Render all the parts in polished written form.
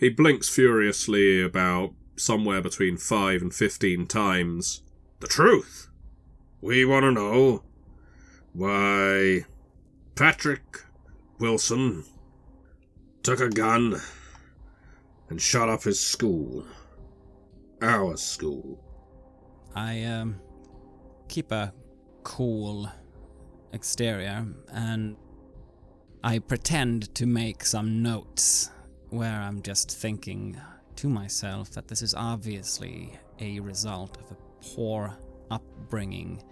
He blinks furiously about somewhere between 5 and 15 times. The truth! We want to know why Patrick Wilson took a gun and shot up his school. Our school. I, keep a cool exterior, and I pretend to make some notes where I'm just thinking to myself that this is obviously a result of a poor upbringing.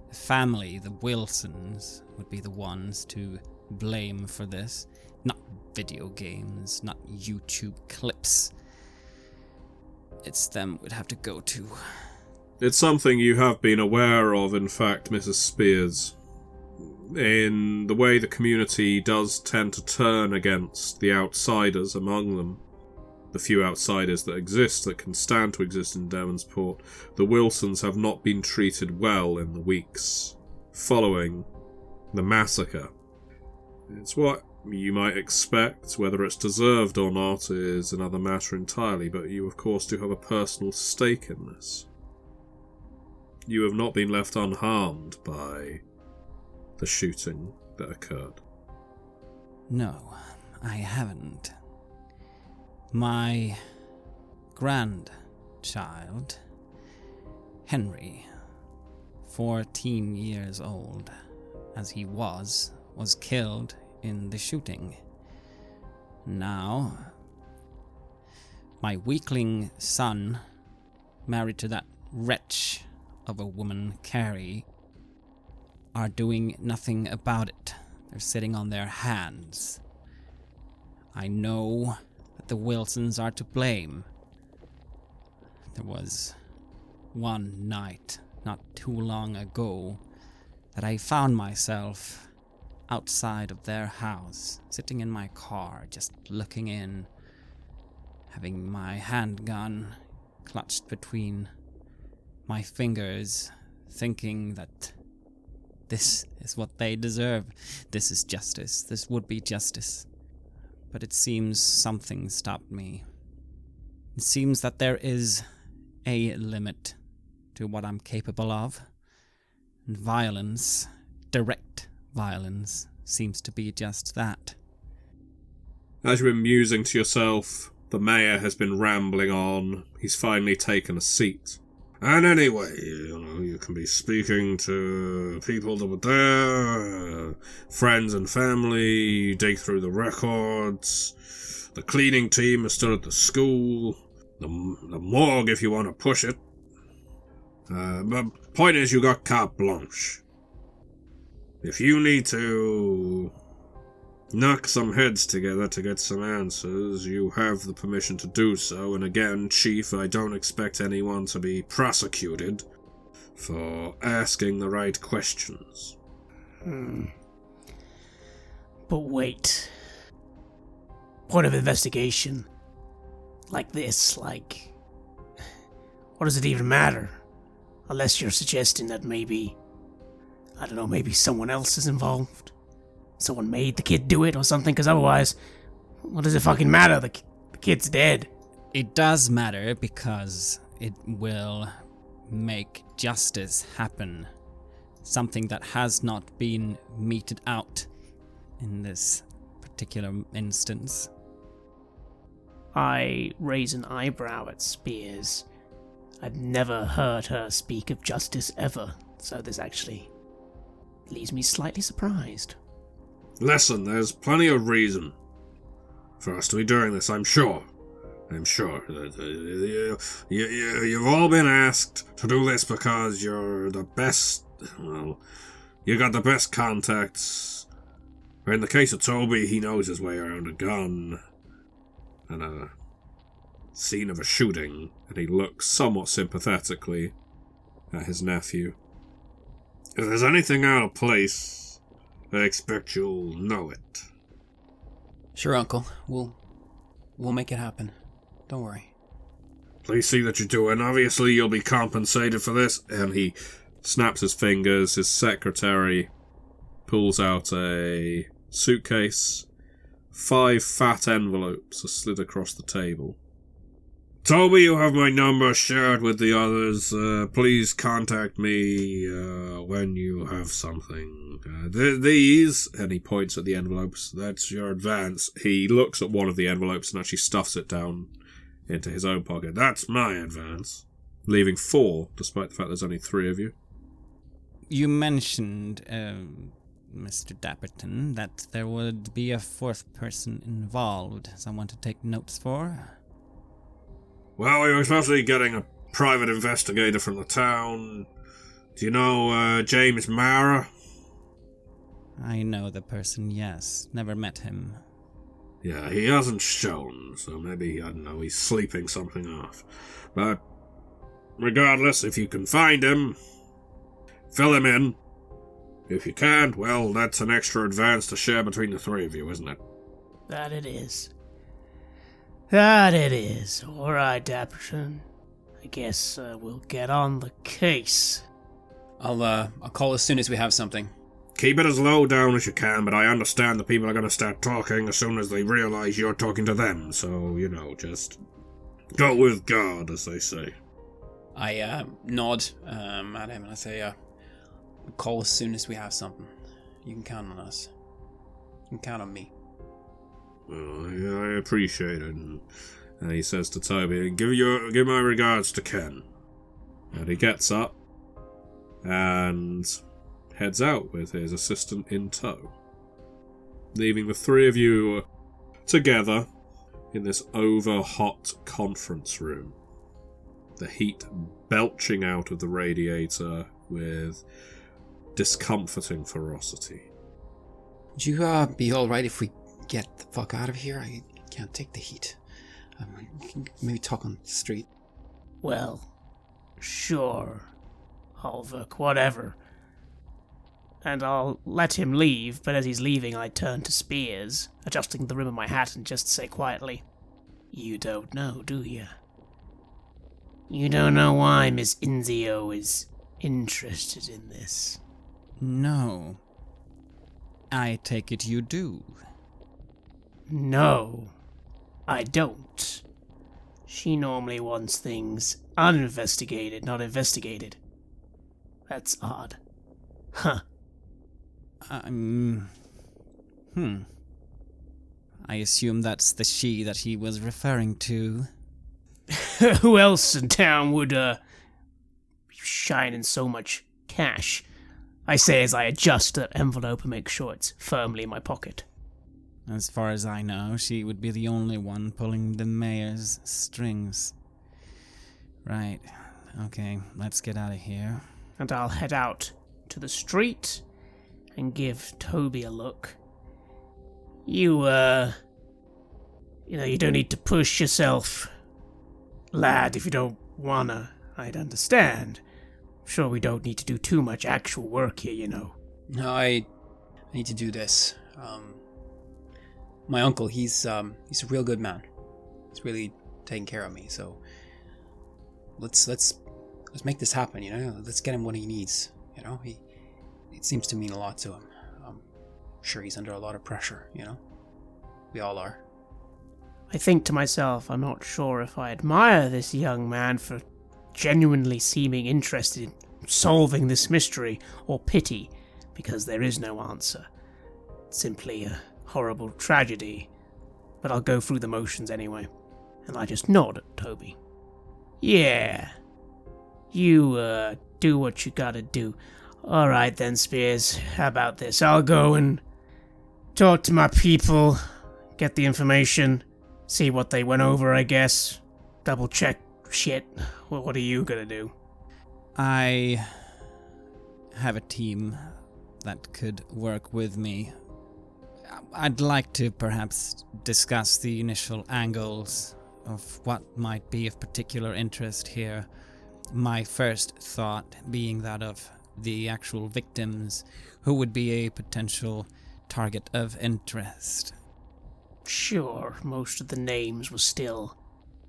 The family, the Wilsons, would be the ones to blame for this. Not video games, not YouTube clips. It's them we'd have to go to. It's something you have been aware of, in fact, Mrs. Spears. In the way the community does tend to turn against the outsiders among them. The few outsiders that exist, that can stand to exist in Devonsport, the Wilsons have not been treated well in the weeks following the massacre. It's what you might expect. Whether it's deserved or not is another matter entirely, but you of course do have a personal stake in this. You have not been left unharmed by the shooting that occurred. No, I haven't. My grandchild, Henry, 14 years old, as he was killed in the shooting. Now, my weakling son, married to that wretch of a woman, Carrie, are doing nothing about it. They're sitting on their hands. I know that the Wilsons are to blame. There was one night, not too long ago, that I found myself outside of their house, sitting in my car, just looking in, having my handgun clutched between my fingers, thinking that this is what they deserve. This is justice. This would be justice. But it seems something stopped me. It seems that there is a limit to what I'm capable of. And violence, direct violence, seems to be just that. As you've been musing to yourself, the mayor has been rambling on. He's finally taken a seat. And anyway, you can be speaking to people that were there, friends and family, you dig through the records, the cleaning team is still at the school, the morgue if you want to push it. But point is, you got carte blanche. If you need to knock some heads together to get some answers, you have the permission to do so, and again, Chief, I don't expect anyone to be prosecuted for asking the right questions. But wait. Point of investigation like this, like... What does it even matter? Unless you're suggesting that maybe... I don't know, maybe someone else is involved? Someone made the kid do it or something, because otherwise, what does it fucking matter? The kid's dead. It does matter because it will make justice happen. Something that has not been meted out in this particular instance. I raise an eyebrow at Spears. I'd never heard her speak of justice ever, so this actually leaves me slightly surprised. Listen, there's plenty of reason for us to be doing this, I'm sure. You've all been asked to do this because you're the best, well, you got the best contacts. In the case of Toby, he knows his way around a gun and a scene of a shooting, and he looks somewhat sympathetically at his nephew. If there's anything out of place, I expect you'll know it. Sure, Uncle. We'll make it happen. Don't worry. Please see that you do, and obviously you'll be compensated for this. And he snaps his fingers. His secretary pulls out a suitcase 5 fat envelopes are slid across the table. Toby, you have my number shared with the others. Please contact me when you have something. These, and he points at the envelopes, that's your advance. He looks at one of the envelopes and actually stuffs it down into his own pocket. That's my advance. Leaving 4, despite the fact there's only 3 of you. You mentioned, Mr. Dapperton, that there would be a 4th person involved. Someone to take notes for? Well, we were supposed to be getting a private investigator from the town. Do you know James Mara? I know the person, yes. Never met him. Yeah, he hasn't shown, so maybe, I don't know, he's sleeping something off. But regardless, if you can find him, fill him in. If you can't, well, that's an extra advance to share between the 3 of you, isn't it? That it is. That it is. All right, Dapperton. I guess we'll get on the case. I'll call as soon as we have something. Keep it as low down as you can, but I understand that people are going to start talking as soon as they realize you're talking to them, so, just go with God, as they say. I nod at him and I say, call as soon as we have something. You can count on us. You can count on me. Well, I appreciate it. And he says to Toby, give my regards to Ken. And he gets up and heads out with his assistant in tow, leaving the 3 of you together in this over-hot conference room. The heat belching out of the radiator with discomforting ferocity. Would you be alright if we get the fuck out of here? I can't take the heat. Maybe talk on the street. Well, sure, Holvik, whatever. And I'll let him leave, but as he's leaving I turn to Spears, adjusting the rim of my hat, and just say quietly, "You don't know, do you? You don't know why Miss Inzio is interested in this?" No. I take it you do. No, I don't. She normally wants things uninvestigated, not investigated. That's odd. Huh. I assume that's the she that he was referring to. Who else in town would, shine in so much cash? I say as I adjust that envelope and make sure it's firmly in my pocket. As far as I know, she would be the only one pulling the mayor's strings. Right. Okay, let's get out of here. And I'll head out to the street and give Toby a look. You don't need to push yourself, lad, if you don't wanna. I'd understand. Sure, we don't need to do too much actual work here, No, I need to do this. My uncle, he's a real good man. He's really taking care of me, so let's make this happen, Let's get him what he needs, It seems to mean a lot to him. I'm sure he's under a lot of pressure, We all are. I think to myself, I'm not sure if I admire this young man for genuinely seeming interested in solving this mystery, or pity, because there is no answer. It's simply a horrible tragedy, but I'll go through the motions anyway. And I just nod at Toby. Yeah, you do what you gotta do. Alright then, Spears, how about this? I'll go and talk to my people, get the information, see what they went over, I guess. Double check shit. What are you gonna do? I have a team that could work with me. I'd like to perhaps discuss the initial angles of what might be of particular interest here. My first thought being that of the actual victims who would be a potential target of interest. Sure, most of the names were still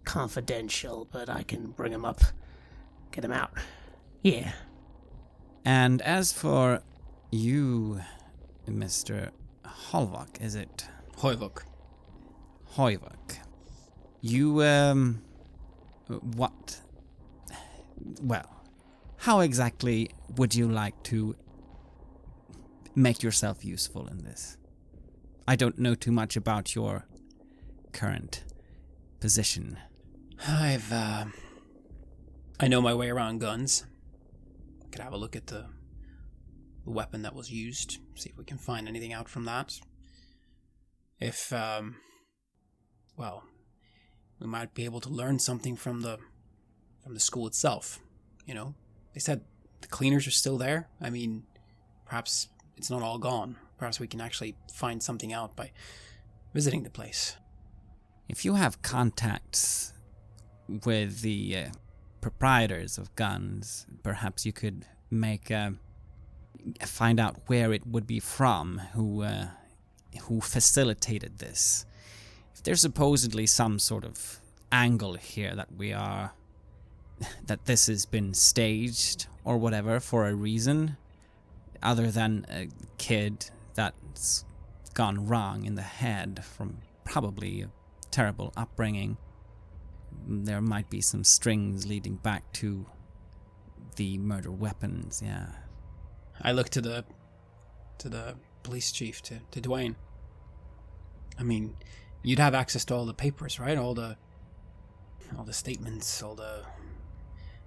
confidential, but I can bring them up, get them out. Yeah. And as for you, Mr. Holvok, is it? Heuvok. Heuschober, you, what? Well, how exactly would you like to make yourself useful in this? I don't know too much about your current position. I know my way around guns. I could have a look at the weapon that was used, see if we can find anything out from that. If, well, we might be able to learn something from the school itself, you know? They said the cleaners are still there. I mean, perhaps it's not all gone. Perhaps we can actually find something out by visiting the place. If you have contacts with the proprietors of guns, perhaps you could find out where it would be from, who facilitated this. If there's supposedly some sort of angle here that this has been staged or whatever for a reason, other than a kid that's gone wrong in the head from probably a terrible upbringing, there might be some strings leading back to the murder weapons, yeah. I look to the police chief, to Dwayne. I mean, you'd have access to all the papers, right? All the statements, all the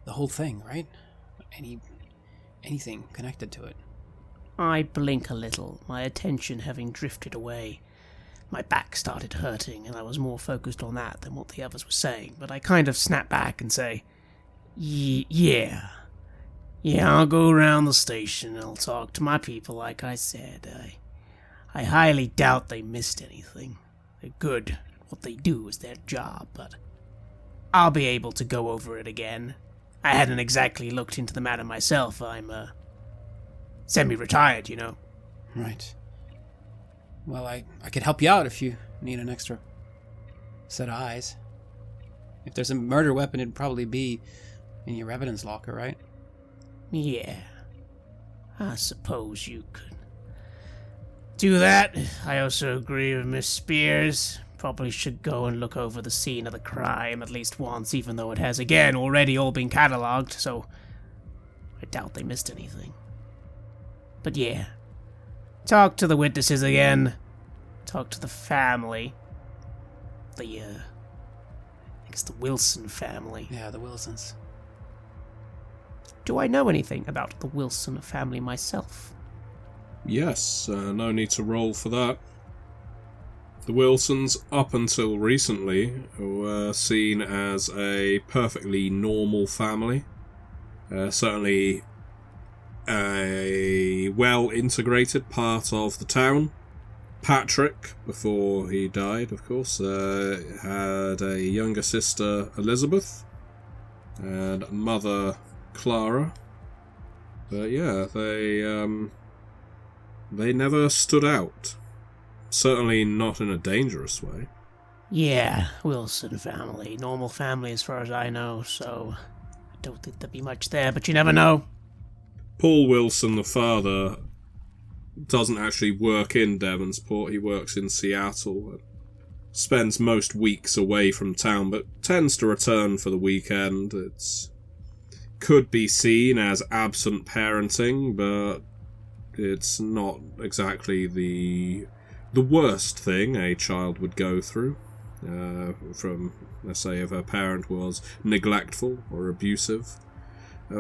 whole thing, right? Anything connected to it. I blink a little, my attention having drifted away. My back started hurting, and I was more focused on that than what the others were saying, but I kind of snap back and say, Yeah, I'll go around the station and I'll talk to my people like I said. I highly doubt they missed anything. They're good. What they do is their job, but I'll be able to go over it again. I hadn't exactly looked into the matter myself. I'm, semi-retired, you know. Right. Well, I could help you out if you need an extra set of eyes. If there's a murder weapon, it'd probably be in your evidence locker, right? Yeah. I suppose you could do that. I also agree with Miss Spears. Probably should go and look over the scene of the crime at least once, even though it has, again, already all been catalogued, so I doubt they missed anything. But yeah. Talk to the witnesses again. Talk to the family. I think it's the Wilson family. Yeah, the Wilsons. Do I know anything about the Wilson family myself? Yes, no need to roll for that. The Wilsons, up until recently, were seen as a perfectly normal family. Certainly a well-integrated part of the town. Patrick, before he died, of course, had a younger sister, Elizabeth, and mother, Clara. But yeah, they never stood out. Certainly not in a dangerous way. Yeah, Wilson family. Normal family as far as I know, so I don't think there'd be much there, but you never know. Paul Wilson, the father, doesn't actually work in Devonsport. He works in Seattle. Spends most weeks away from town, but tends to return for the weekend. It's could be seen as absent parenting, but it's not exactly the worst thing a child would go through. From, let's say, if her parent was neglectful or abusive.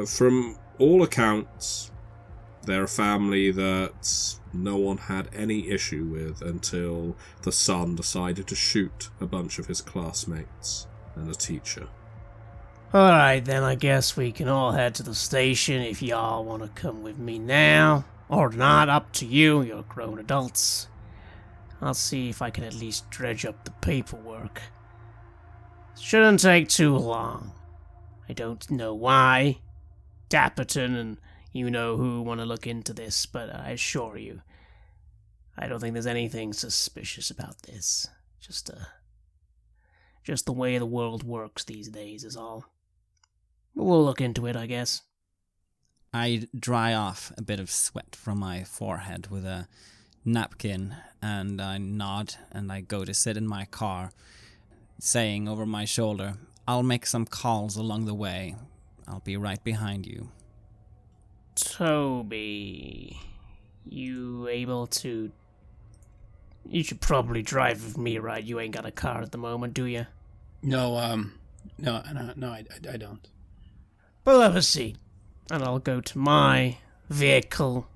From all accounts, they're a family that no one had any issue with until the son decided to shoot a bunch of his classmates and a teacher. Alright then, I guess we can all head to the station if y'all want to come with me now. Or not, up to you, you're grown adults. I'll see if I can at least dredge up the paperwork. Shouldn't take too long. I don't know why. Dapperton and you-know-who want to look into this, but I assure you, I don't think there's anything suspicious about this. Just the way the world works these days is all. But we'll look into it, I guess. I dry off a bit of sweat from my forehead with a napkin and I nod and I go to sit in my car, saying over my shoulder, I'll make some calls along the way. I'll be right behind you. Toby, you able to... You should probably drive with me, right? You ain't got a car at the moment, do you? No, I don't. We'll have a seat, and I'll go to my vehicle,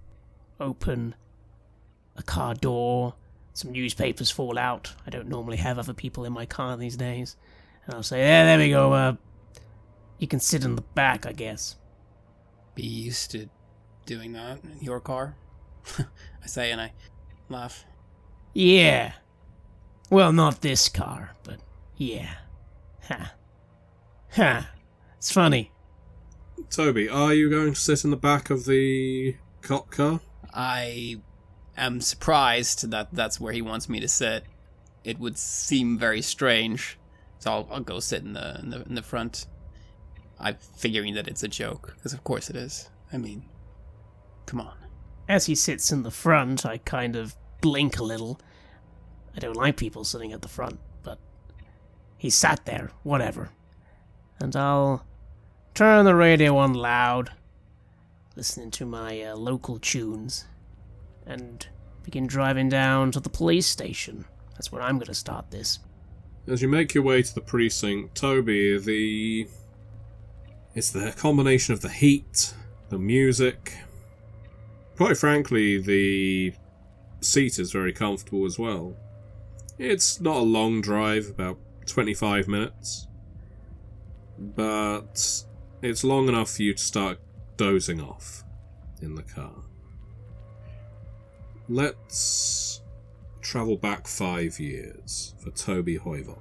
open a car door, some newspapers fall out. I don't normally have other people in my car these days. And I'll say, there we go, you can sit in the back, I guess. Be used to doing that in your car? I say and I laugh. Yeah. Well, not this car, but yeah. Ha. Ha. It's funny. Toby, are you going to sit in the back of the cop car? I am surprised that that's where he wants me to sit. It would seem very strange, so I'll go sit in the front. I'm figuring that it's a joke, because of course it is. I mean, come on. As he sits in the front, I kind of blink a little. I don't like people sitting at the front, but he sat there, whatever. And I'll turn the radio on loud, listening to my local tunes, and begin driving down to the police station. That's where I'm going to start this. As you make your way to the precinct, Toby, it's the combination of the heat, the music. Quite frankly, the seat is very comfortable as well. It's not a long drive, about 25 minutes. But it's long enough for you to start dozing off in the car. Let's travel back 5 years for Toby Heuvok.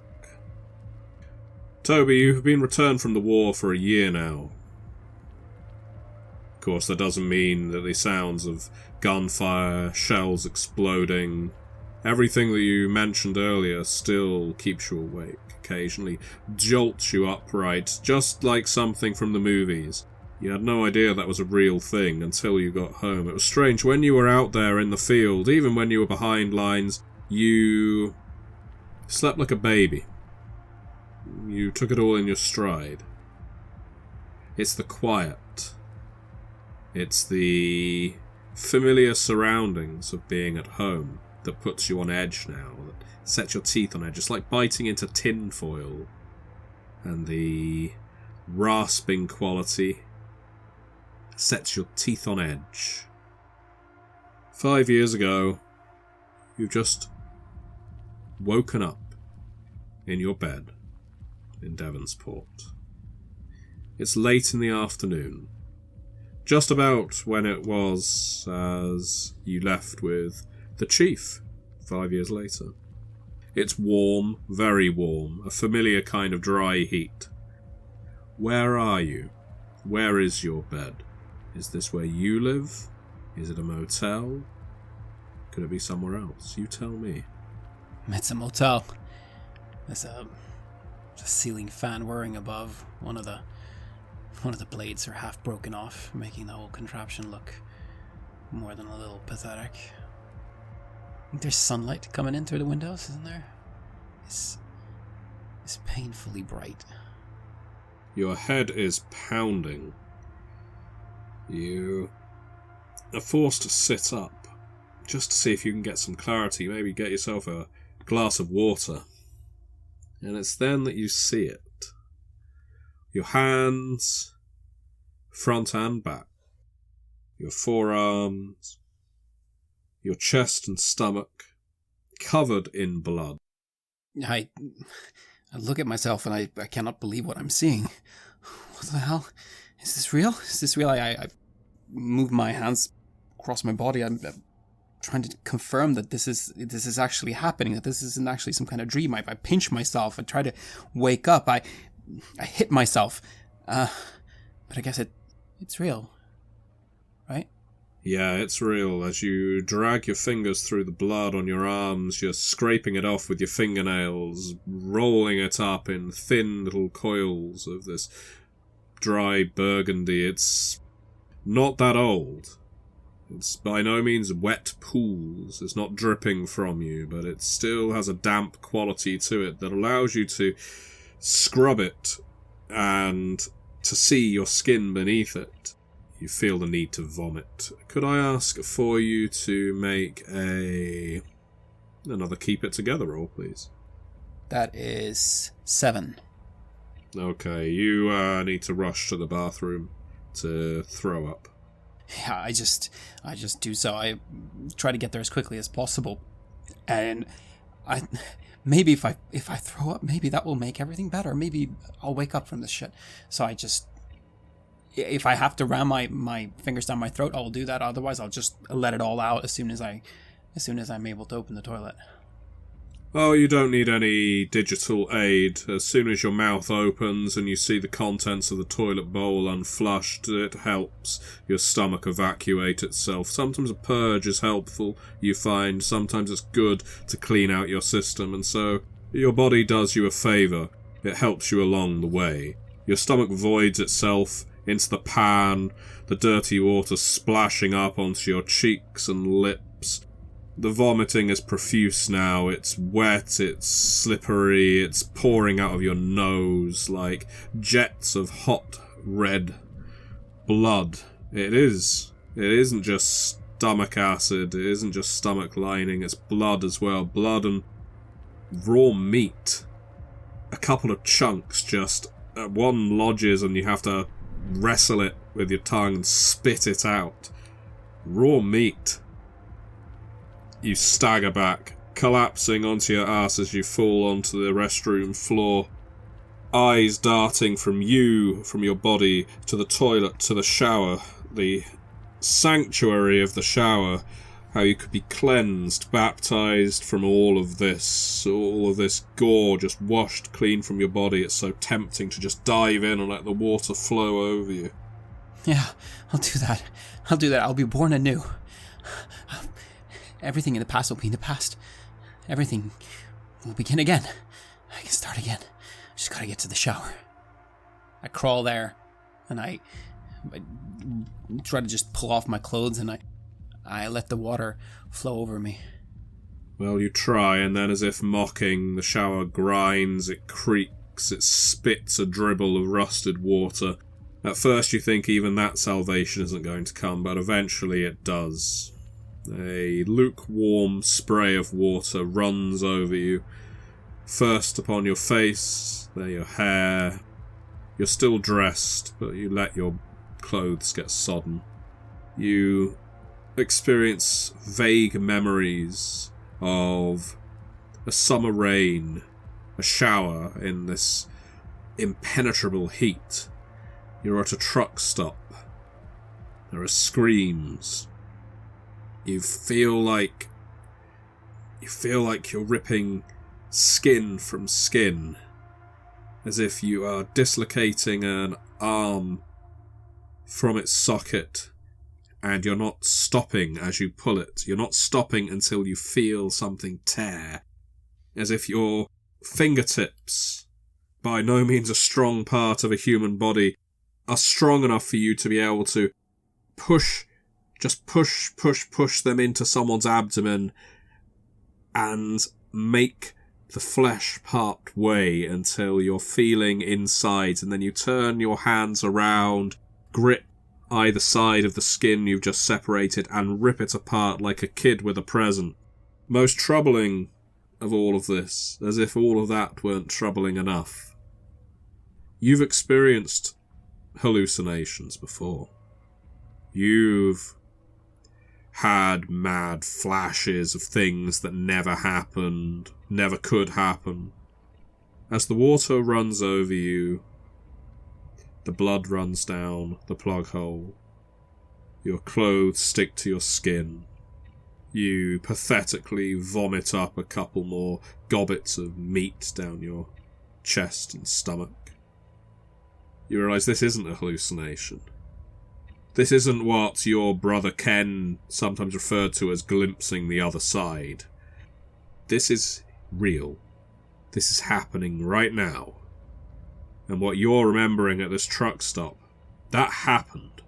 Toby, you've been returned from the war for a year now. Of course, that doesn't mean that the sounds of gunfire, shells exploding, everything that you mentioned earlier still keeps you awake, occasionally jolts you upright, just like something from the movies. You had no idea that was a real thing until you got home. It was strange, when you were out there in the field, even when you were behind lines, you slept like a baby. You took it all in your stride. It's the quiet. It's the familiar surroundings of being at home that puts you on edge now, that sets your teeth on edge. It's like biting into tin foil. And the rasping quality sets your teeth on edge. 5 years ago, you've just woken up in your bed in Devonsport. It's late in the afternoon, just about when it was as you left with the chief 5 years later. It's warm, very warm, a familiar kind of dry heat. Where are you? Where is your bed? Is this where you live? Is it a motel? Could it be somewhere else? You tell me. It's a motel. There's a ceiling fan whirring above. One of the blades are half broken off, making the whole contraption look more than a little pathetic. I think there's sunlight coming in through the windows, isn't there? It's painfully bright. Your head is pounding. You are forced to sit up, just to see if you can get some clarity, maybe get yourself a glass of water. And it's then that you see it. Your hands, front and back, your forearms, your chest and stomach, covered in blood. I look at myself and I cannot believe what I'm seeing. What the hell? Is this real? Is this real? I move my hands across my body. I'm trying to confirm that this is actually happening, that this isn't actually some kind of dream. I pinch myself. I try to wake up. I hit myself. But I guess it's real. Right? Yeah, it's real. As you drag your fingers through the blood on your arms, you're scraping it off with your fingernails, rolling it up in thin little coils of this dry burgundy. It's not that old. It's by no means wet pools. It's not dripping from you, but it still has a damp quality to it that allows you to scrub it and to see your skin beneath it. You feel the need to vomit. Could I ask for you to make another keep it together roll, please? That is 7. Okay, you need to rush to the bathroom to throw up. Yeah, I just do so. I try to get there as quickly as possible, and maybe if I throw up, maybe that will make everything better. Maybe I'll wake up from this shit. So if I have to ram my fingers down my throat, I'll do that. Otherwise, I'll just let it all out as soon as I'm able to open the toilet. Oh, you don't need any digital aid. As soon as your mouth opens and you see the contents of the toilet bowl unflushed, it helps your stomach evacuate itself. Sometimes a purge is helpful, you find. Sometimes it's good to clean out your system, and so your body does you a favour. It helps you along the way. Your stomach voids itself into the pan, the dirty water splashing up onto your cheeks and lips. The vomiting is profuse now. It's wet, it's slippery, it's pouring out of your nose like jets of hot red blood. It isn't just stomach acid, it isn't just stomach lining, it's blood as well. Blood and raw meat. A couple of chunks just, one lodges and you have to wrestle it with your tongue and spit it out. Raw meat. You stagger back, collapsing onto your ass as you fall onto the restroom floor. Eyes darting from your body, to the toilet, to the shower. The sanctuary of the shower. How you could be cleansed, baptized from all of this gore just washed clean from your body. It's so tempting to just dive in and let the water flow over you. Yeah, I'll do that. I'll be born anew. Everything in the past will be in the past. Everything will begin again. I can start again. Just gotta get to the shower. I crawl there, and I try to just pull off my clothes, and I let the water flow over me. Well, you try, and then as if mocking, the shower grinds, it creaks, it spits a dribble of rusted water. At first you think even that salvation isn't going to come, but eventually it does. A lukewarm spray of water runs over you, first upon your face, then your hair. You're still dressed, but you let your clothes get sodden. You experience vague memories of a summer rain, a shower in this impenetrable heat. You're at a truck stop. There are screams. You feel like you're ripping skin from skin, as if you are dislocating an arm from its socket, and you're not stopping as you pull it. You're not stopping until you feel something tear, as if your fingertips, by no means a strong part of a human body, are strong enough for you to be able to push them into someone's abdomen and make the flesh part way until you're feeling inside, and then you turn your hands around, grip either side of the skin you've just separated and rip it apart like a kid with a present. Most troubling of all of this, as if all of that weren't troubling enough, you've experienced hallucinations before. You've had mad flashes of things that never happened, never could happen. As the water runs over you, the blood runs down the plug hole. Your clothes stick to your skin. You pathetically vomit up a couple more gobbets of meat down your chest and stomach. You realise this isn't a hallucination. This isn't what your brother Ken sometimes referred to as glimpsing the other side. This is real. This is happening right now. And what you're remembering at this truck stop, that happened.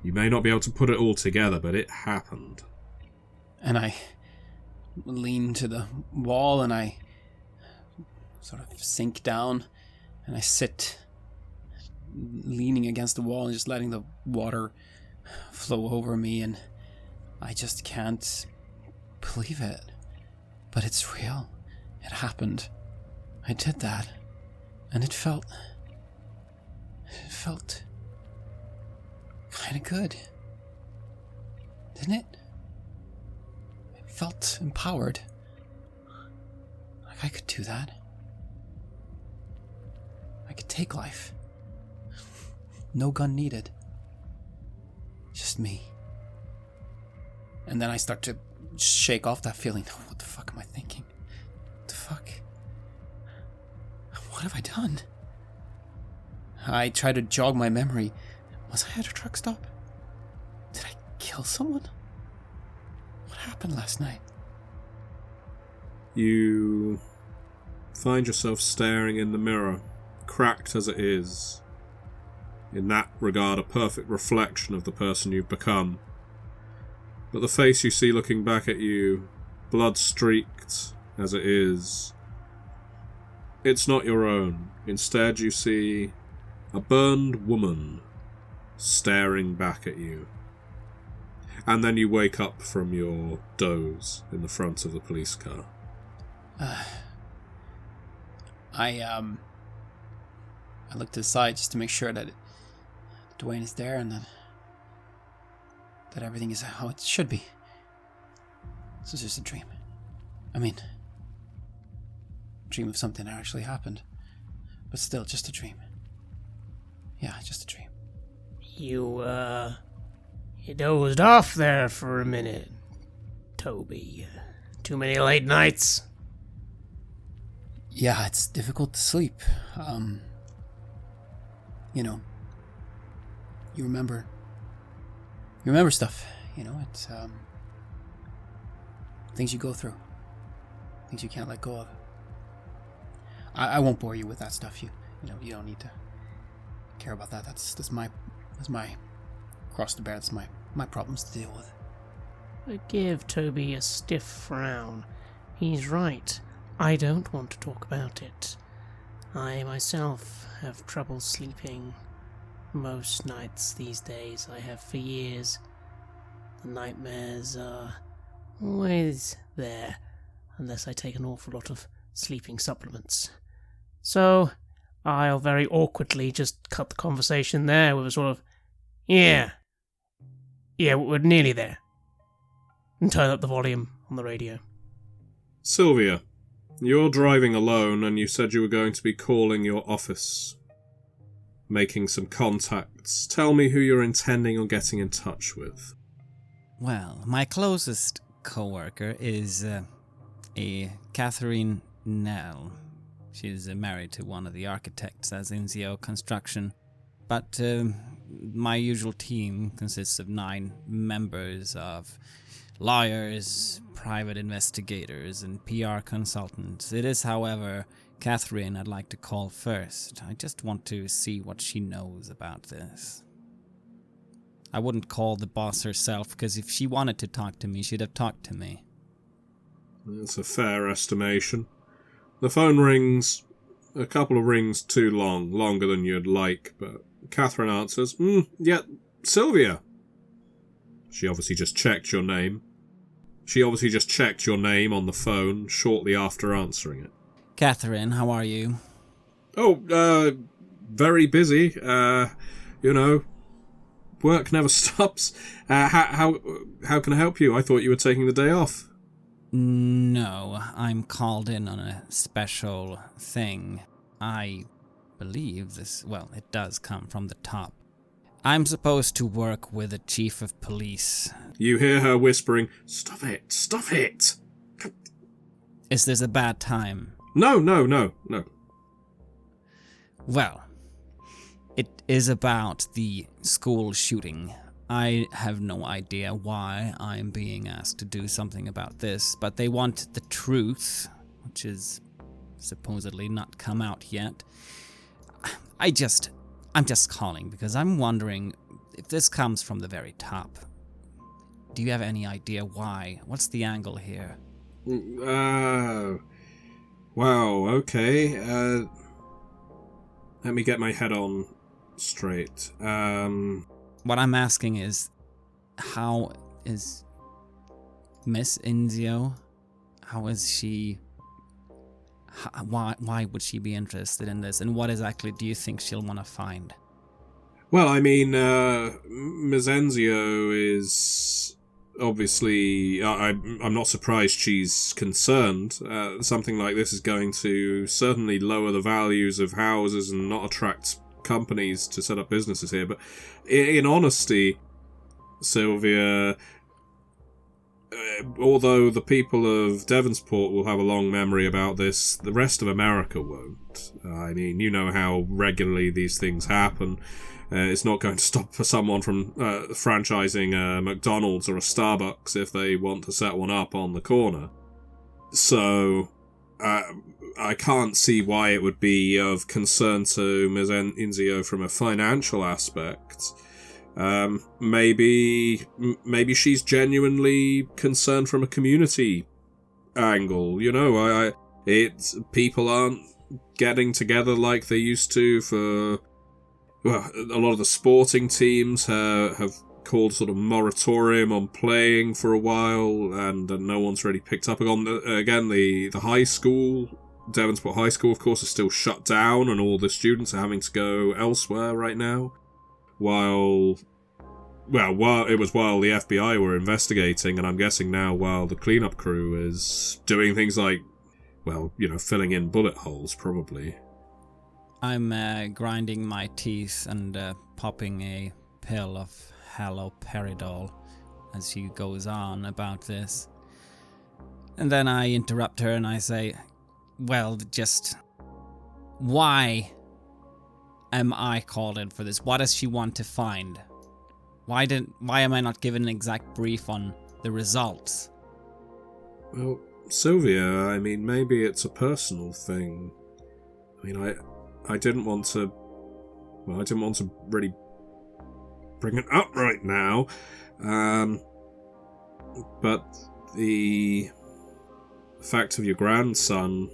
You may not be able to put it all together, but it happened. And I lean to the wall and I sort of sink down and I sit leaning against the wall and just letting the water flow over me, and I just can't believe it. But it's real. It happened. I did that. And it felt kind of good. Didn't it? It felt empowered. Like I could do that. I could take life. No gun needed. Just me. And then I start to shake off that feeling. Oh, what the fuck am I thinking? What the fuck? What have I done? I try to jog my memory. Was I at a truck stop? Did I kill someone? What happened last night? You find yourself staring in the mirror, cracked as it is. In that regard, a perfect reflection of the person you've become. But the face you see looking back at you, blood-streaked as it is, it's not your own. Instead, you see a burned woman staring back at you. And then you wake up from your doze in the front of the police car. I look to the side just to make sure that Dwayne is there and that everything is how it should be. This is just a dream. I mean, dream of something that actually happened. But still, just a dream. Yeah, just a dream. You dozed off there for a minute, Toby. Too many late nights? Yeah, it's difficult to sleep. You know, you remember stuff, you know, it's, things you go through, things you can't let go of. I won't bore you with that stuff. You you don't need to care about that. That's my cross to bear. That's my problems to deal with. I give Toby a stiff frown. He's right. I don't want to talk about it. I myself have trouble sleeping. Most nights these days I have for years. The nightmares are always there, unless I take an awful lot of sleeping supplements. So, I'll very awkwardly just cut the conversation there with a sort of, yeah, we're nearly there. And turn up the volume on the radio. Sylvia, you're driving alone and you said you were going to be calling your office. Making some contacts. Tell me who you're intending on getting in touch with. Well, my closest co-worker is a Catherine Nell. She's married to one of the architects at Inzio Construction. But my usual team consists of 9 members of lawyers, private investigators, and PR consultants. It is, however, Catherine I'd like to call first. I just want to see what she knows about this. I wouldn't call the boss herself, because if she wanted to talk to me, she'd have talked to me. That's a fair estimation. The phone rings, a couple of rings too long, longer than you'd like, but Catherine answers, yeah, Sylvia. She obviously just checked your name. She obviously just checked your name on the phone shortly after answering it. Catherine, how are you? Oh, very busy. You know, work never stops. How can I help you? I thought you were taking the day off. No, I'm called in on a special thing. I believe this, well, it does come from the top. I'm supposed to work with the chief of police. You hear her whispering, "Stop it, stop it!" Is this a bad time? No. Well, it is about the school shooting. I have no idea why I'm being asked to do something about this, but they want the truth, which is supposedly not come out yet. I'm just calling because I'm wondering if this comes from the very top, do you have any idea why? What's the angle here? Wow, okay. Let me get my head on straight. What I'm asking is, how is Miss Inzio? How is she... Why would she be interested in this? And what exactly do you think she'll want to find? Well, I mean, Ms. Enzio is obviously... I'm not surprised she's concerned. Something like this is going to certainly lower the values of houses and not attract companies to set up businesses here. But in honesty, Sylvia... although the people of Devonsport will have a long memory about this, the rest of America won't. I mean, you know how regularly these things happen. It's not going to stop for someone from franchising a McDonald's or a Starbucks if they want to set one up on the corner. So, I can't see why it would be of concern to Ms. Inzio from a financial aspect. Maybe she's genuinely concerned from a community angle. You know, people aren't getting together like they used to for... Well, a lot of the sporting teams have called sort of moratorium on playing for a while, and no one's really picked up on again. The high school, Devonsport High School, of course, is still shut down, and all the students are having to go elsewhere right now. While the FBI were investigating, and I'm guessing now while the cleanup crew is doing things like, well, you know, filling in bullet holes, probably. I'm grinding my teeth and popping a pill of haloperidol as she goes on about this. And then I interrupt her and I say, well, just... why am I called in for this? What does she want to find? Why am I not given an exact brief on the results? Well, Sylvia, I mean, maybe it's a personal thing. I mean, I didn't want to really bring it up right now. But the fact of your grandson,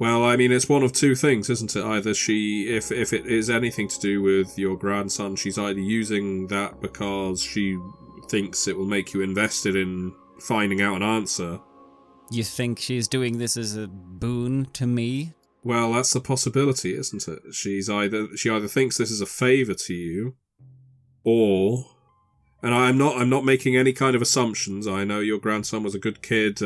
well, I mean, it's one of two things, isn't it? Either if it is anything to do with your grandson, she's either using that because she thinks it will make you invested in finding out an answer. You think she's doing this as a boon to me? Well, that's the possibility, isn't it? She either thinks this is a favour to you, or, and I'm not making any kind of assumptions. I know your grandson was a good kid.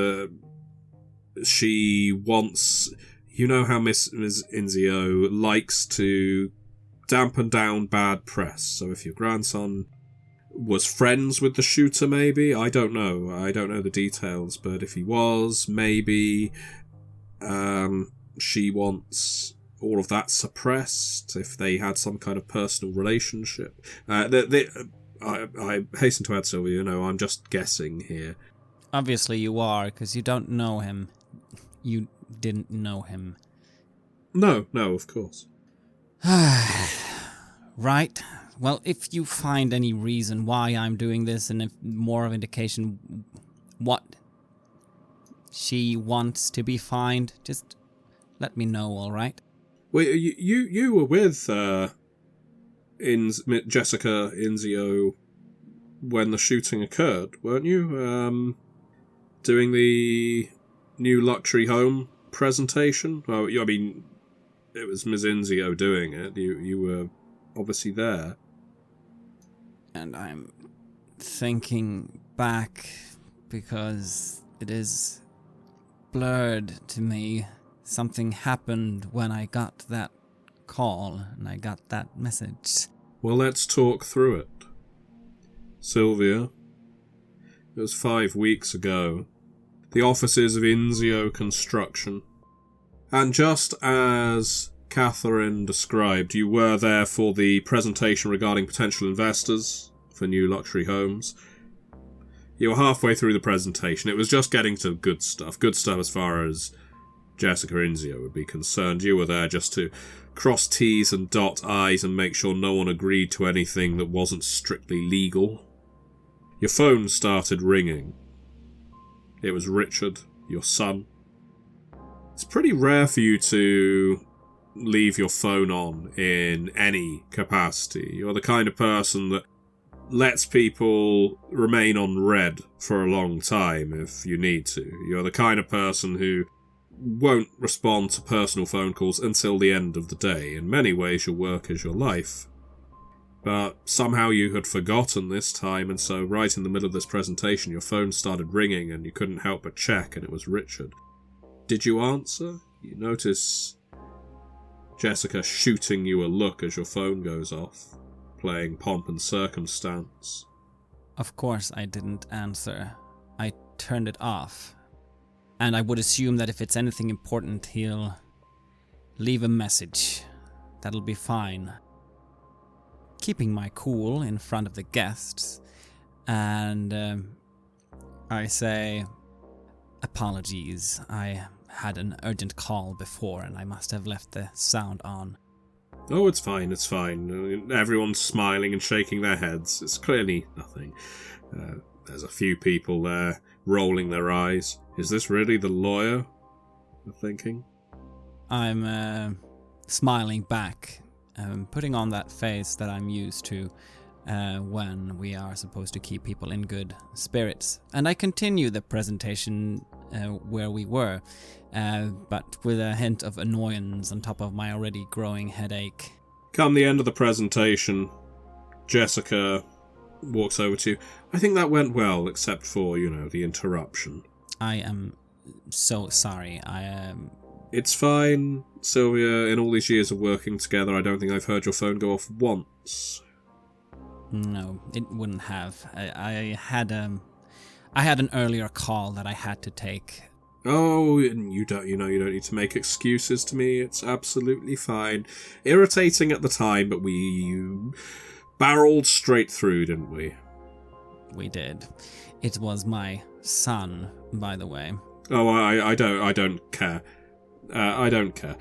She wants, you know how Miss Inzio likes to dampen down bad press. So if your grandson was friends with the shooter, maybe, I don't know the details, but if he was, maybe, she wants all of that suppressed, if they had some kind of personal relationship. I hasten to add, Sylvia, I'm just guessing here. Obviously you are, because you don't know him. You didn't know him. No, of course. Right. Well, if you find any reason why I'm doing this, and if more of indication what she wants to be fined, just let me know, all right? Wait, you were with Jessica Inzio when the shooting occurred, weren't you? Doing the new luxury home presentation? Oh, I mean, it was Ms. Inzio doing it. You were obviously there. And I'm thinking back because it is blurred to me. Something happened when I got that call and I got that message. Well, let's talk through it. Sylvia, it was 5 weeks ago. The offices of Inzio Construction. And just as Catherine described, you were there for the presentation regarding potential investors for new luxury homes. You were halfway through the presentation. It was just getting to good stuff. Good stuff as far as Jessica Inzio would be concerned. You were there just to cross T's and dot I's and make sure no one agreed to anything that wasn't strictly legal. Your phone started ringing. It was Richard, your son. It's pretty rare for you to leave your phone on in any capacity. You're the kind of person that lets people remain on red for a long time if you need to. You're the kind of person who won't respond to personal phone calls until the end of the day. In many ways, your work is your life. But somehow you had forgotten this time, and so right in the middle of this presentation, your phone started ringing and you couldn't help but check, and it was Richard. Did you answer? You notice Jessica shooting you a look as your phone goes off, playing pomp and circumstance. Of course I didn't answer. I turned it off. And I would assume that if it's anything important, he'll leave a message. That'll be fine. Keeping my cool in front of the guests, and I say, apologies, I had an urgent call before and I must have left the sound on. Oh, it's fine, it's fine. Everyone's smiling and shaking their heads. It's clearly nothing. There's a few people there rolling their eyes. Is this really the lawyer? They're thinking. I'm smiling back, putting on that face that I'm used to when we are supposed to keep people in good spirits. And I continue the presentation where we were, but with a hint of annoyance on top of my already growing headache. Come the end of the presentation, Jessica walks over to you. I think that went well, except for, the interruption. I am so sorry. It's fine, Sylvia. In all these years of working together, I don't think I've heard your phone go off once. No, it wouldn't have. I had an earlier call that I had to take. Oh, you don't need to make excuses to me. It's absolutely fine. Irritating at the time, but we barreled straight through, didn't we? We did. It was my son, by the way. Oh, I don't care. I don't care.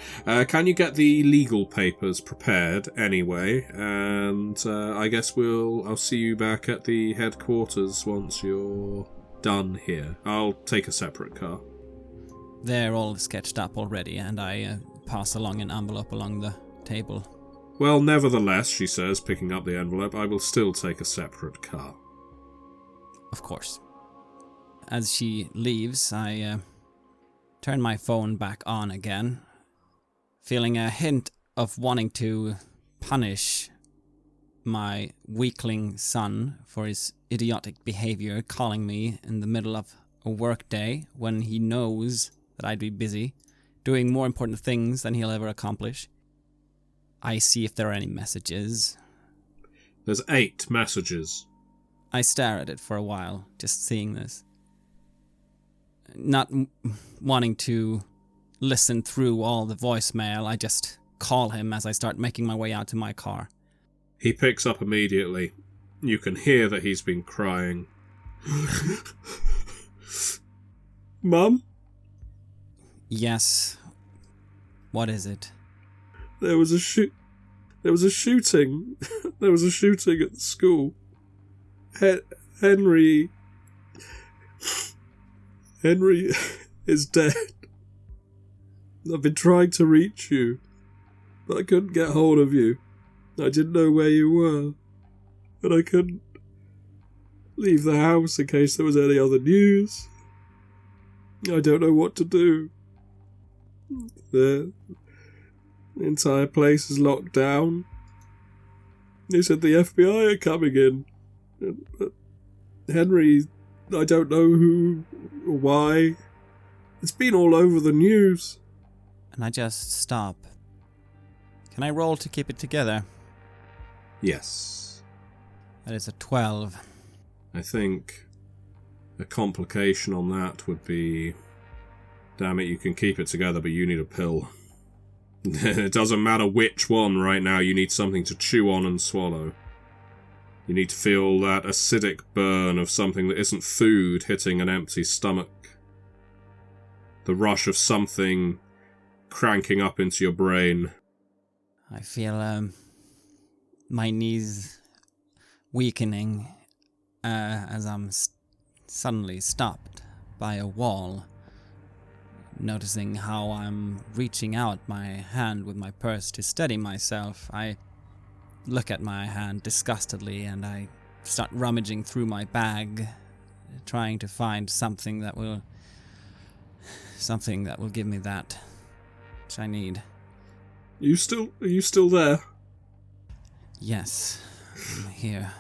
Can you get the legal papers prepared anyway? And I guess I'll see you back at the headquarters once you're done here. I'll take a separate car. They're all sketched up already, and I pass along an envelope along the table. Well, nevertheless, she says, picking up the envelope, I will still take a separate car. Of course. As she leaves, I turn my phone back on again, feeling a hint of wanting to punish my weakling son for his idiotic behavior, calling me in the middle of a work day when he knows that I'd be busy, doing more important things than he'll ever accomplish. I see if there are any messages. There's 8 messages. I stare at it for a while, just seeing this. Not wanting to listen through all the voicemail, I just call him as I start making my way out to my car. He picks up immediately. You can hear that he's been crying. Mum? Yes. What is it? There was a shooting. There was a shooting at the school. Henry is dead. I've been trying to reach you, but I couldn't get hold of you. I didn't know where you were, and I couldn't leave the house in case there was any other news. I don't know what to do. The entire place is locked down. They said the FBI are coming in. But Henry, I don't know who or why. It's been all over the news. And I just stop. Can I roll to keep it together? Yes. That is a 12. I think a complication on that would be, damn it, you can keep it together, but you need a pill. It doesn't matter which one right now, you need something to chew on and swallow. You need to feel that acidic burn of something that isn't food hitting an empty stomach. The rush of something cranking up into your brain. I feel my knees weakening as I'm suddenly stopped by a wall. Noticing how I'm reaching out my hand with my purse to steady myself, I look at my hand disgustedly and I start rummaging through my bag, trying to find something that will give me that which I need. Are you still there? Yes, I'm here.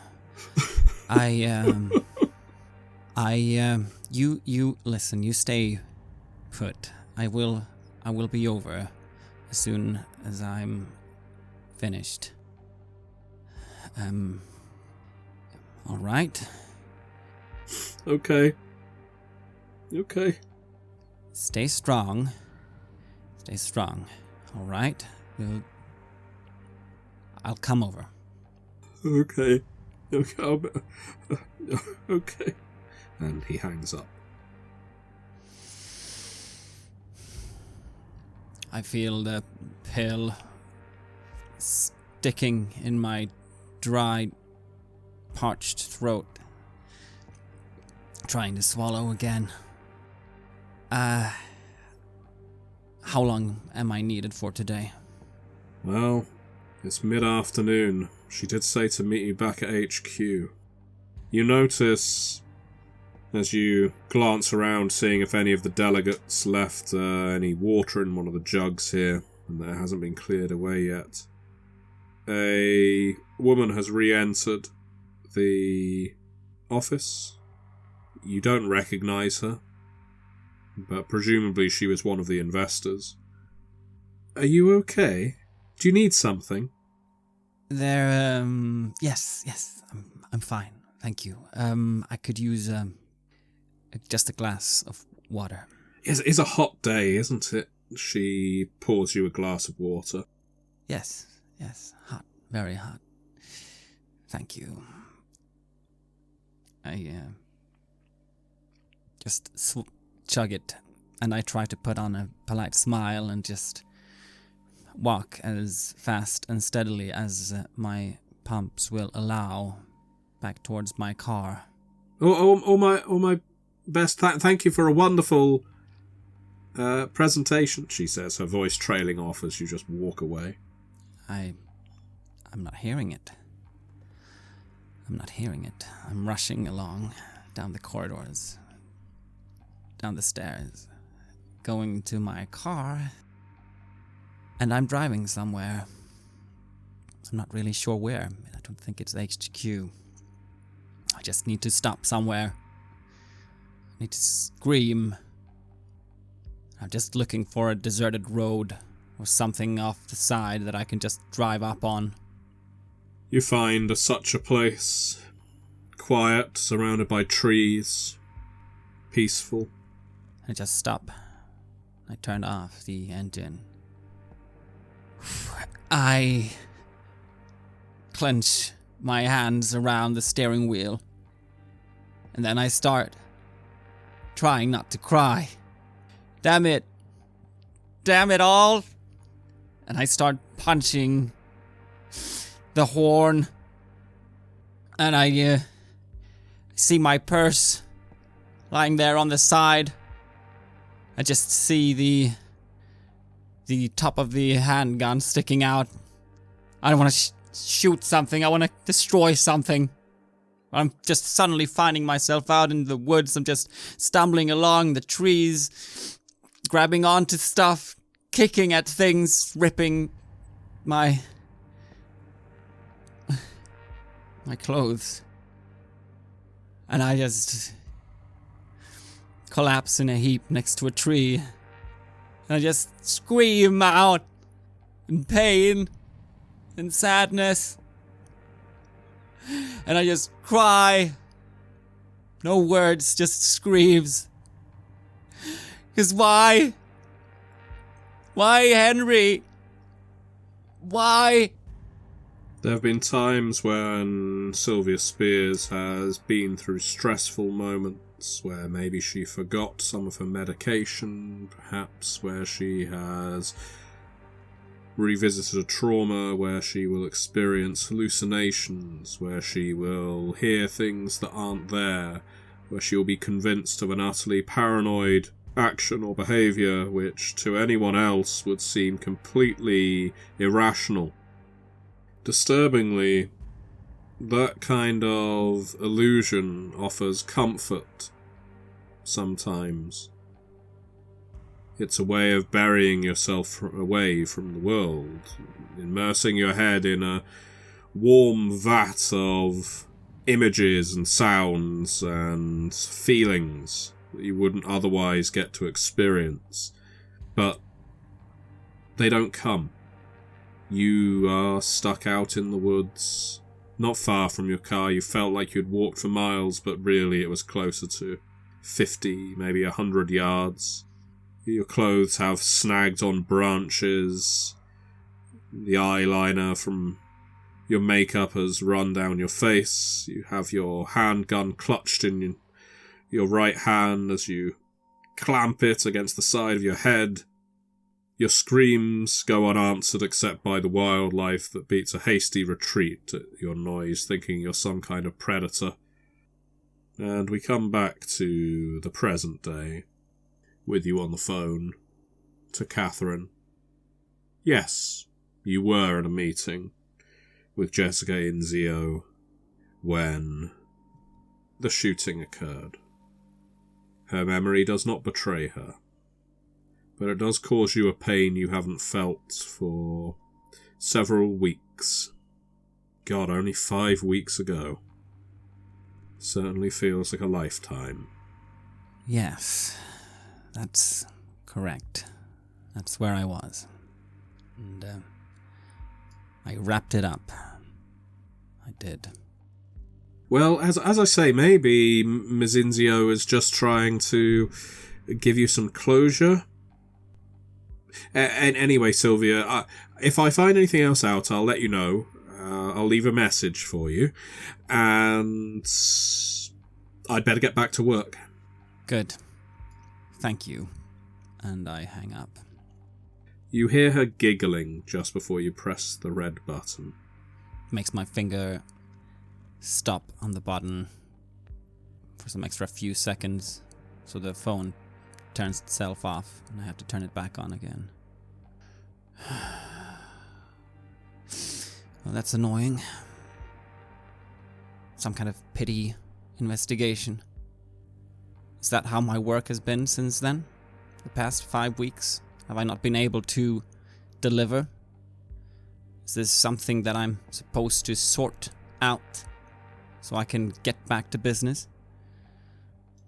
You listen, you stay put. I will be over as soon as I'm finished. All right. Okay. Stay strong. All right. I'll come over. Okay. Okay. And he hangs up. I feel the pill sticking in my dry, parched throat. Trying to swallow again. How long am I needed for today? Well, it's mid-afternoon. She did say to meet you back at HQ. You notice, as you glance around, seeing if any of the delegates left any water in one of the jugs here, and that hasn't been cleared away yet. A woman has re-entered the office. You don't recognize her, but presumably she was one of the investors. Are you okay? Do you need something? Yes, I'm fine, thank you. I could use, just a glass of water. It's a hot day, isn't it? She pours you a glass of water. Yes, hot, very hot. Thank you. I, just chug it, and I try to put on a polite smile and just walk as fast and steadily as my pumps will allow back towards my car. Oh my best. Thank you for a wonderful presentation, she says, her voice trailing off as you just walk away. I'm not hearing it. I'm rushing along down the corridors, down the stairs, going to my car, and I'm driving somewhere. I'm not really sure where. I don't think it's HQ. I just need to stop somewhere. I need to scream. I'm just looking for a deserted road or something off the side that I can just drive up on. You find such a place. Quiet, surrounded by trees. Peaceful. I just stop. I turn off the engine. I clench my hands around the steering wheel. And then I start trying not to cry. Damn it all. And I start punching the horn. And I see my purse lying there on the side. I just see the top of the handgun sticking out. I don't want to shoot something. I want to destroy something. I'm just suddenly finding myself out in the woods. I'm just stumbling along the trees, grabbing onto stuff, kicking at things, ripping my clothes. And I just collapse in a heap next to a tree. And I just scream out in pain and sadness. And I just cry. No words, just screams. 'Cause why? Why, Henry? Why? There have been times when Sylvia Spears has been through stressful moments moments where maybe she forgot some of her medication, perhaps where she has revisited a trauma, where she will experience hallucinations, where she will hear things that aren't there, where she will be convinced of an utterly paranoid action or behaviour which to anyone else would seem completely irrational. Disturbingly, that kind of illusion offers comfort sometimes. It's a way of burying yourself away from the world, immersing your head in a warm vat of images and sounds and feelings that you wouldn't otherwise get to experience. But they don't come. You are stuck out in the woods, not far from your car. You felt like you'd walked for miles, but really it was closer to 50, maybe 100 yards. Your clothes have snagged on branches. The eyeliner from your makeup has run down your face. You have your handgun clutched in your right hand as you clamp it against the side of your head. Your screams go unanswered except by the wildlife that beats a hasty retreat at your noise, thinking you're some kind of predator. And we come back to the present day, with you on the phone, to Catherine. Yes, you were at a meeting with Jessica Inzio when the shooting occurred. Her memory does not betray her, but it does cause you a pain you haven't felt for several weeks. God, only 5 weeks ago. Certainly feels like a lifetime. Yes, that's correct. That's where I was. And I wrapped it up. I did. Well, as I say, maybe Ms. Inzio is just trying to give you some closure. And anyway, Sylvia, if I find anything else out, I'll let you know. I'll leave a message for you. And I'd better get back to work. Good. Thank you. And I hang up. You hear her giggling just before you press the red button. Makes my finger stop on the button for some extra few seconds, so the phone turns itself off and I have to turn it back on again. Well, that's annoying. Some kind of pity investigation. Is that how my work has been since then? The past 5 weeks? Have I not been able to deliver? Is this something that I'm supposed to sort out so I can get back to business?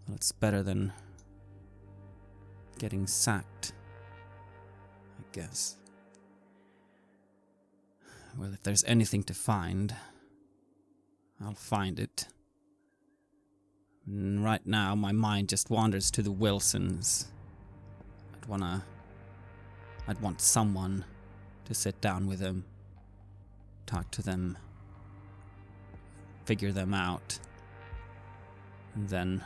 Well, it's better than getting sacked, I guess. Well, if there's anything to find, I'll find it. And right now, my mind just wanders to the Wilsons. I'd want someone to sit down with them, talk to them, figure them out, and then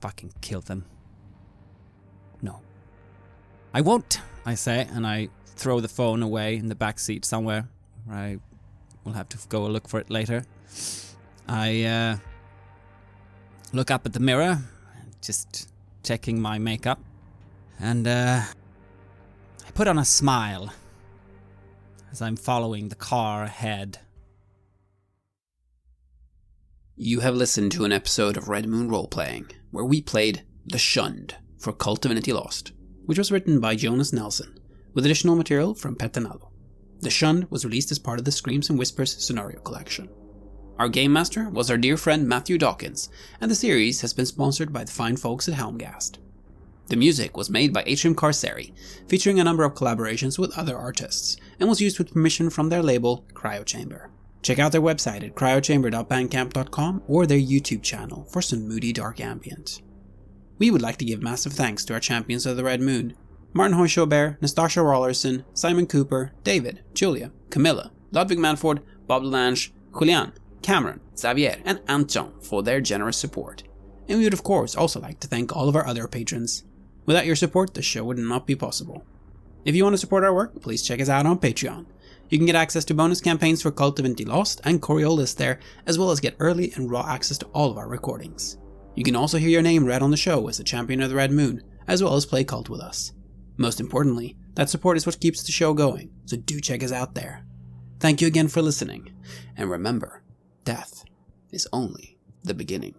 fucking kill them. No. I won't, I say, and I throw the phone away in the back seat somewhere, where I will have to go look for it later. I look up at the mirror, just checking my makeup, and I put on a smile as I'm following the car ahead. You have listened to an episode of Red Moon Roleplaying, where we played The Shunned for KULT Divinity Lost, which was written by Jonas Nelson, with additional material from Petanado. The Shunned was released as part of the Screams and Whispers scenario collection. Our game master was our dear friend Matthew Dawkins, and the series has been sponsored by the fine folks at Helmgast. The music was made by H.M. Carceri, featuring a number of collaborations with other artists, and was used with permission from their label, Cryochamber. Check out their website at cryochamber.bandcamp.com or their YouTube channel for some moody dark ambient. We would like to give massive thanks to our champions of the Red Moon: Martin Heuschober, Nastasia Raulerson, Simon Cooper, David, Julia, Camilla, Ludwig Manford, Bob Lange, Julián, Cameron, Xabier, and Antxon for their generous support. And we would of course also like to thank all of our other patrons. Without your support, the show would not be possible. If you want to support our work, please check us out on Patreon. You can get access to bonus campaigns for KULT Divinity Lost and Coriolis there, as well as get early and raw access to all of our recordings. You can also hear your name read on the show as the Champion of the Red Moon, as well as play KULT with us. Most importantly, that support is what keeps the show going, so do check us out there. Thank you again for listening, and remember, death is only the beginning.